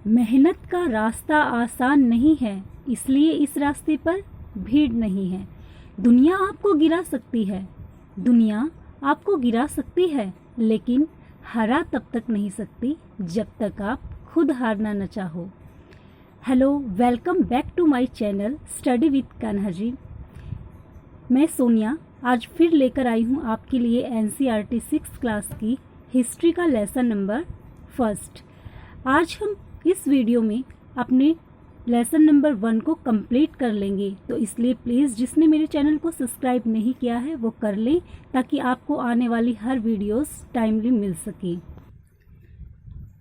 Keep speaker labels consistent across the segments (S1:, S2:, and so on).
S1: मेहनत का रास्ता आसान नहीं है, इसलिए इस रास्ते पर भीड़ नहीं है। दुनिया आपको गिरा सकती है, दुनिया आपको गिरा सकती है, लेकिन हरा तब तक नहीं सकती जब तक आप खुद हारना न चाहो। Hello, welcome back to my channel study with Kanha ji. मैं सोनिया आज फिर लेकर आई हूँ आपके लिए NCERT 6th क्लास की हिस्ट्री का लेसन नंबर 1। आज हम इस वीडियो में अपने लेसन नंबर 1 को कंप्लीट कर लेंगे, तो इसलिए प्लीज़ जिसने मेरे चैनल को सब्सक्राइब नहीं किया है वो कर लें ताकि आपको आने वाली हर वीडियोस टाइमली मिल सके।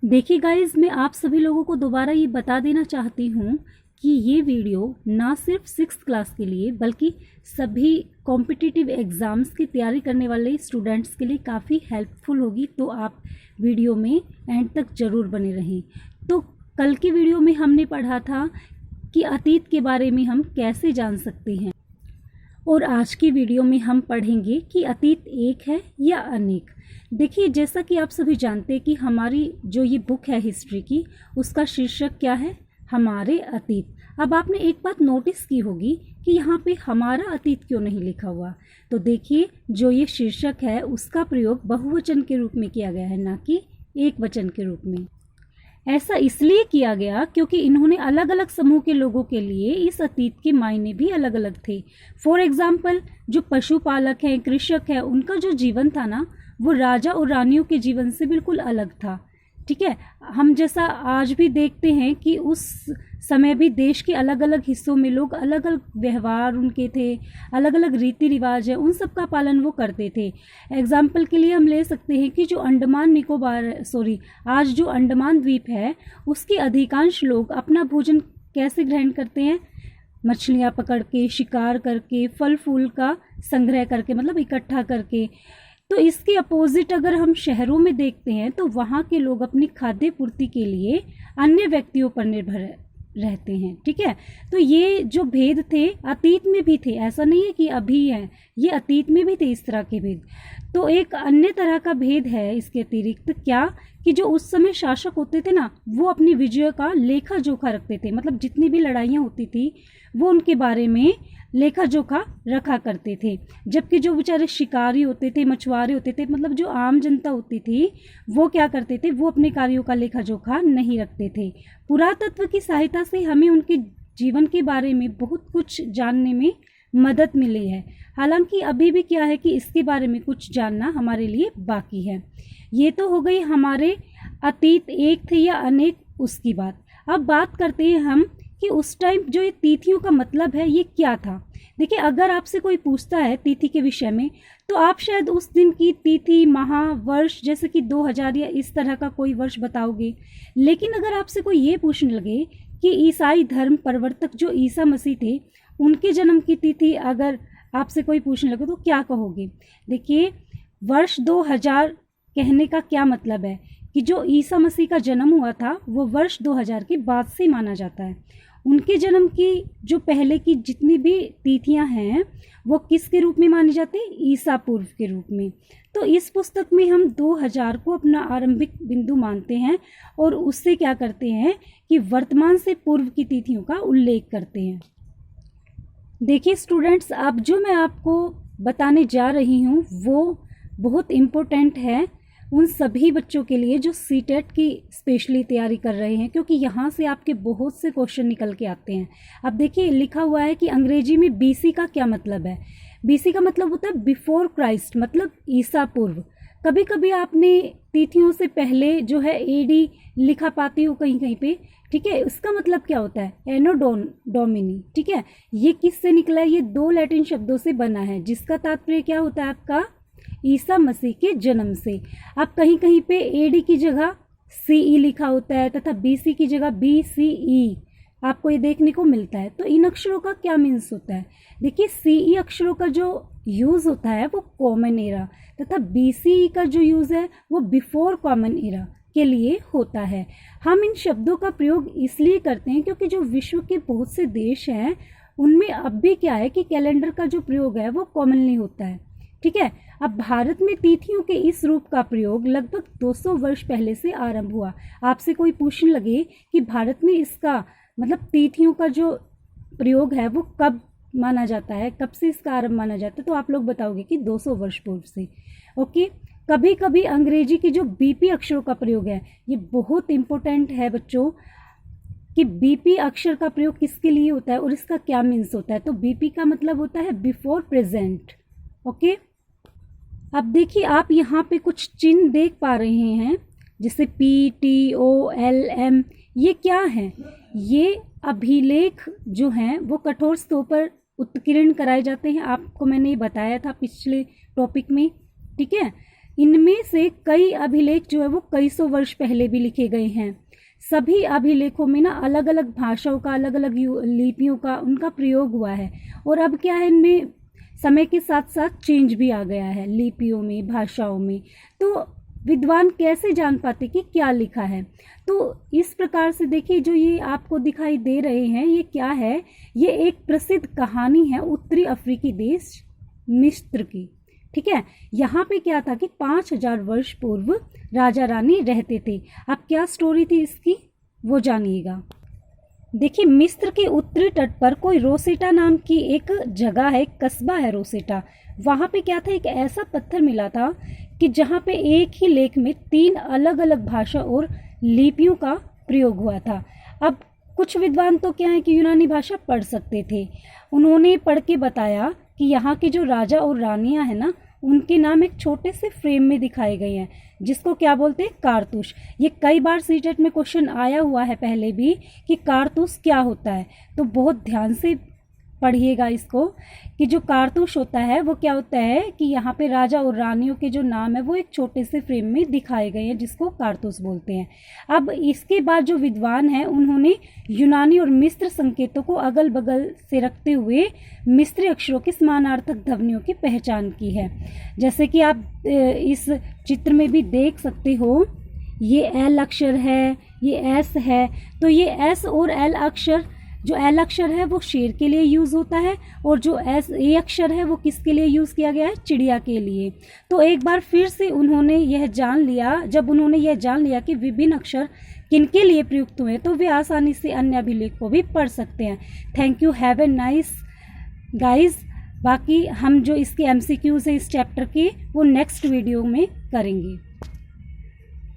S1: देखिए गाइज, मैं आप सभी लोगों को दोबारा ये बता देना चाहती हूँ कि ये वीडियो ना सिर्फ 6th क्लास के लिए बल्कि सभी कॉम्पिटिटिव एग्ज़ाम्स की तैयारी करने वाले स्टूडेंट्स के लिए काफ़ी हेल्पफुल होगी, तो आप वीडियो में एंड तक ज़रूर बने रहें। तो कल की वीडियो में हमने पढ़ा था कि अतीत के बारे में हम कैसे जान सकते हैं, और आज की वीडियो में हम पढ़ेंगे कि अतीत एक है या अनेक। देखिए, जैसा कि आप सभी जानते हैं कि हमारी जो ये बुक है हिस्ट्री की, उसका शीर्षक क्या है? हमारे अतीत। अब आपने एक बात नोटिस की होगी कि यहाँ पे हमारा अतीत क्यों नहीं लिखा हुआ। तो देखिए, जो ये शीर्षक है उसका प्रयोग बहुवचन के रूप में किया गया है, ना कि एक वचन के रूप में। ऐसा इसलिए किया गया क्योंकि इन्होंने अलग अलग समूह के लोगों के लिए इस अतीत के मायने भी अलग अलग थे। फॉर एग्जाम्पल, जो पशुपालक हैं, कृषक हैं, उनका जो जीवन था ना, वो राजा और रानियों के जीवन से बिल्कुल अलग था। ठीक है, हम जैसा आज भी देखते हैं कि उस समय भी देश के अलग अलग हिस्सों में लोग अलग अलग व्यवहार उनके थे, अलग अलग रीति रिवाज है, उन सब का पालन वो करते थे। एग्जाम्पल के लिए हम ले सकते हैं कि जो आज जो अंडमान द्वीप है, उसके अधिकांश लोग अपना भोजन कैसे ग्रहण करते हैं? मछलियाँ पकड़ के, शिकार करके, फल फूल का संग्रह करके, मतलब इकट्ठा करके। तो इसके अपोजिट अगर हम शहरों में देखते हैं तो वहाँ के लोग अपनी खाद्य पूर्ति के लिए अन्य व्यक्तियों पर निर्भर रहते हैं। ठीक है, तो ये जो भेद थे अतीत में भी थे, ऐसा नहीं है कि अभी है, ये अतीत में भी थे इस तरह के भेद। तो एक अन्य तरह का भेद है इसके अतिरिक्त, क्या कि जो उस समय शासक होते थे ना, वो अपनी विजय का लेखा जोखा रखते थे। मतलब जितनी भी लड़ाइयाँ होती थी वो उनके बारे में लेखा जोखा रखा करते थे, जबकि जो बेचारे शिकारी होते थे, मछुआरे होते थे, मतलब जो आम जनता होती थी, वो क्या करते थे? वो अपने कार्यों का लेखा जोखा नहीं रखते थे। पुरातत्व की सहायता से हमें उनके जीवन के बारे में बहुत कुछ जानने में मदद मिली है। हालांकि अभी भी क्या है कि इसके बारे में कुछ जानना हमारे लिए बाकी है। ये तो हो गई हमारे अतीत एक थे या अनेक, उसकी बात। अब बात करते हैं हम कि उस टाइम जो ये तिथियों का मतलब है ये क्या था। देखिए, अगर आपसे कोई पूछता है तिथि के विषय में, तो आप शायद उस दिन की तिथि, माह, वर्ष, जैसे कि 2000 या इस तरह का कोई वर्ष बताओगे। लेकिन अगर आपसे कोई ये पूछने लगे कि ईसाई धर्म प्रवर्तक जो ईसा मसीह थे, उनके जन्म की तिथि अगर आपसे कोई पूछने लगे तो क्या कहोगे? देखिए, वर्ष 2000 कहने का क्या मतलब है कि जो ईसा मसीह का जन्म हुआ था वो वर्ष 2000 के बाद से माना जाता है। उनके जन्म की जो पहले की जितनी भी तिथियां हैं वो किसके रूप में मानी जाती है? ईसा पूर्व के रूप में। तो इस पुस्तक में हम 2000 को अपना आरंभिक बिंदु मानते हैं और उससे क्या करते हैं कि वर्तमान से पूर्व की तिथियों का उल्लेख करते हैं। देखिए स्टूडेंट्स, अब जो मैं आपको बताने जा रही हूँ वो बहुत इम्पोर्टेंट है उन सभी बच्चों के लिए जो सीटेट की स्पेशली तैयारी कर रहे हैं, क्योंकि यहाँ से आपके बहुत से क्वेश्चन निकल के आते हैं। अब देखिए, लिखा हुआ है कि अंग्रेजी में BC का क्या मतलब है। BC का मतलब होता है बिफोर क्राइस्ट, मतलब ईसा पूर्व। कभी कभी आपने तिथियों से पहले जो है AD लिखा पाती हो कहीं कहीं पे। ठीक है, इसका मतलब क्या होता है? एनो डोमिनी। ठीक है, ये किससे निकला है? ये 2 लैटिन शब्दों से बना है, जिसका तात्पर्य क्या होता है आपका? ईसा मसीह के जन्म से। अब कहीं कहीं पे AD की जगह CE लिखा होता है तथा BC की जगह BCE आपको ये देखने को मिलता है। तो इन अक्षरों का क्या मीन्स होता है? देखिए, CE अक्षरों का जो यूज़ होता है वो कॉमन एरा, तथा BCE का जो यूज़ है वो बिफोर कॉमन एरा के लिए होता है। हम इन शब्दों का प्रयोग इसलिए करते हैं क्योंकि जो विश्व के बहुत से देश हैं उनमें अब भी क्या है कि कैलेंडर का जो प्रयोग है वो कॉमनली होता है। ठीक है। अब भारत में तिथियों के इस रूप का प्रयोग लगभग 200 वर्ष पहले से आरंभ हुआ। आपसे कोई पूछने लगे कि भारत में इसका मतलब तिथियों का जो प्रयोग है वो कब माना जाता है, कब से इसका आरंभ माना जाता है, तो आप लोग बताओगे कि 200 वर्ष पूर्व से। ओके। कभी कभी अंग्रेजी की जो बीपी अक्षरों का प्रयोग है, ये बहुत इंपॉर्टेंट है बच्चों कि बीपी अक्षर का प्रयोग किसके लिए होता है और इसका क्या मीन्स होता है। तो बीपी का मतलब होता है बिफोर प्रेजेंट। ओके। अब देखिए आप यहाँ पे कुछ चिन्ह देख पा रहे हैं, जैसे PTOLM, ये क्या है? ये अभिलेख जो हैं वो कठोर स्तरों पर उत्कीर्ण कराए जाते हैं। आपको मैंने ये बताया था पिछले टॉपिक में, ठीक है। इनमें से कई अभिलेख जो है वो कई सौ वर्ष पहले भी लिखे गए हैं। सभी अभिलेखों में ना अलग अलग भाषाओं का, अलग अलग लिपियों का उनका प्रयोग हुआ है। और अब क्या है, इनमें समय के साथ साथ चेंज भी आ गया है लिपियों में, भाषाओं में। तो विद्वान कैसे जान पाते कि क्या लिखा है? तो इस प्रकार से देखिए, जो ये आपको दिखाई दे रहे हैं ये क्या है? ये एक प्रसिद्ध कहानी है उत्तरी अफ्रीकी देश मिस्र की, ठीक है। यहाँ पे क्या था कि 5000 वर्ष पूर्व राजा रानी रहते थे। अब क्या स्टोरी थी इसकी वो जानिएगा। देखिए मिस्र के उत्तरी तट पर कोई रोसेटा नाम की एक जगह है, एक कस्बा है रोसेटा। वहाँ पे क्या था, एक ऐसा पत्थर मिला था कि जहाँ पे एक ही लेख में 3 अलग अलग भाषा और लिपियों का प्रयोग हुआ था। अब कुछ विद्वान तो क्या है कि यूनानी भाषा पढ़ सकते थे। उन्होंने पढ़ के बताया कि यहाँ के जो राजा और रानियाँ हैं ना, उनके नाम एक छोटे से फ्रेम में दिखाए गए हैं, जिसको क्या बोलते हैं, कारतूस। ये कई बार सीटेट में क्वेश्चन आया हुआ है पहले भी कि कारतूस क्या होता है। तो बहुत ध्यान से पढ़िएगा इसको कि जो कारतूस होता है वो क्या होता है कि यहाँ पे राजा और रानियों के जो नाम है वो एक छोटे से फ्रेम में दिखाए गए हैं, जिसको कारतूस बोलते हैं। अब इसके बाद जो विद्वान हैं उन्होंने यूनानी और मिस्र संकेतों को अगल बगल से रखते हुए मिस्री अक्षरों की समानार्थक ध्वनियों की पहचान की है। जैसे कि आप इस चित्र में भी देख सकते हो, ये एल अक्षर है, ये एस है। तो ये एस और एल अक्षर, जो एल अक्षर है वो शेर के लिए यूज़ होता है और जो ए अक्षर है वो किसके लिए यूज़ किया गया है, चिड़िया के लिए। तो एक बार फिर से उन्होंने यह जान लिया, जब उन्होंने यह जान लिया कि विभिन्न अक्षर किनके लिए प्रयुक्त हुए, तो वे आसानी से अन्य अभिलेख को भी पढ़ सकते हैं। Thank you, have a nice guys. बाकी हम जो इसके MCQs है इस चैप्टर के वो नेक्स्ट वीडियो में करेंगे।